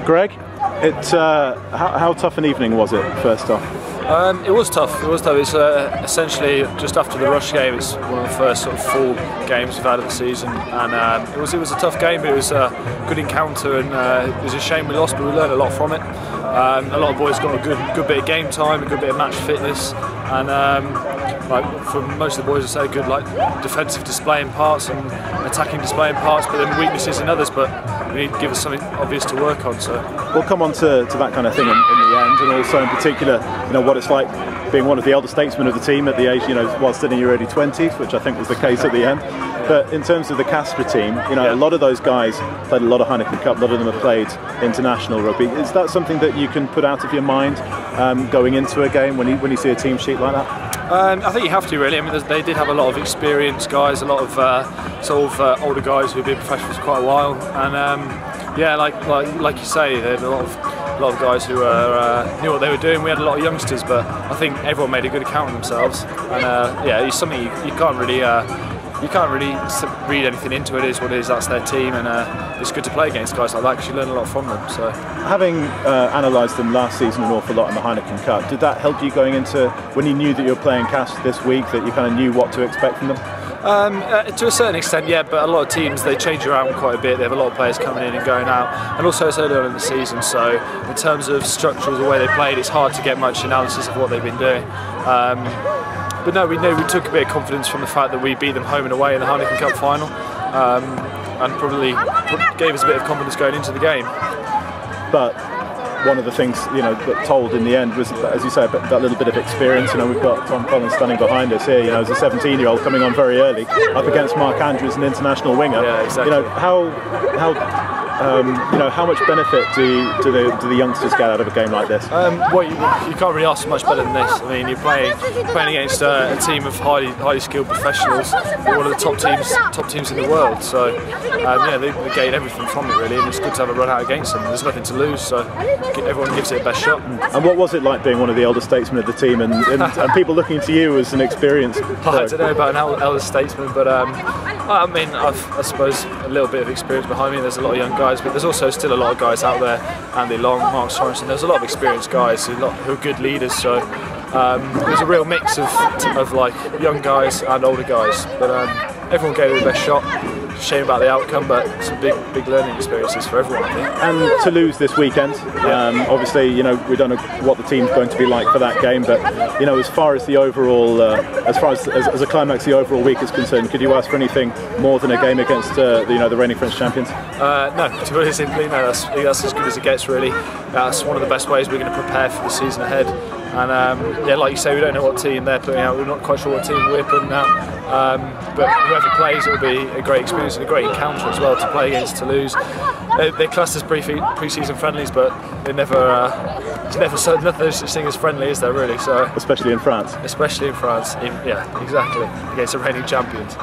Greg, how tough an evening was it, first off? It was tough. It's essentially just after the Rush game. It's one of the first sort of full games we've had of the season, and it was a tough game. But it was a good encounter, and it was a shame we lost, but we learned a lot from it. A lot of boys got a good bit of game time, a good bit of match fitness, and like for most of the boys, I say good like defensive display in parts and attacking display in parts, but then weaknesses in others. But we need to give us something obvious to work on. So we'll come on to that kind of thing in the end, and also in particular, what it's like being one of the elder statesmen of the team at the age, while still in your early 20s, which I think was the case at the end. But in terms of the Castres team, a lot of those guys played a lot of Heineken Cup, a lot of them have played international rugby. Is that something that you can put out of your mind going into a game when you see a team sheet like that? I think you have to, really. I mean, they did have a lot of experienced guys, a lot of older guys who've been professionals for quite a while, and yeah, like you say, they had a lot of guys who knew what they were doing. We had a lot of youngsters, but I think everyone made a good account of themselves. And yeah, it's something you can't really read anything into it. It is what it is. That's their team, and it's good to play against guys like that because you learn a lot from them. So, having analysed them last season an awful lot in the Heineken Cup, did that help you going into when you knew that you were playing Castres this week, that you kind of knew what to expect from them? To a certain extent, yeah, but a lot of teams, they change around quite a bit. They have a lot of players coming in and going out, and also it's early on in the season, so in terms of structure of the way they played, it's hard to get much analysis of what they've been doing. But no, we took a bit of confidence from the fact that we beat them home and away in the Heineken Cup final, and probably gave us a bit of confidence going into the game. But one of the things that told in the end was, as you say, that little bit of experience. We've got Tom Collins standing behind us here. As a 17-year-old coming on very early, up against Mark Andrews, an international winger. Yeah, exactly. How much benefit do the youngsters get out of a game like this? Well, you can't really ask for much better than this. I mean, you're playing against a team of highly skilled professionals, one of the top teams in the world. So yeah, they gain everything from it really, and it's good to have a run out against them. There's nothing to lose, so everyone gives it a best shot. And what was it like being one of the elder statesmen of the team, and people looking to you as an experienced? I don't know about an elder statesman, but I mean, I suppose a little bit of experience behind me. There's a lot of young guys, but there's also still a lot of guys out there. Andy Long, Mark Sorensen. There's a lot of experienced guys who are good leaders. So there's a real mix of like young guys and older guys. But everyone gave it their best shot. Shame about the outcome, but some big learning experiences for everyone, I think. And to lose this weekend, obviously, we don't know what the team's going to be like for that game, but as far as the overall, as a climax, the overall week is concerned, could you ask for anything more than a game against the reigning French champions? No, to put it simply, no. That's as good as it gets, really. That's one of the best ways we're going to prepare for the season ahead. And yeah, like you say, we don't know what team they're putting out. We're not quite sure what team we're putting out. But whoever plays, it'll be a great experience and a great encounter as well to play against Toulouse. They're classed as pre-season friendlies, but it's never such thing as friendly, is there really? So especially in France. Especially in France, yeah, exactly, against the reigning champions.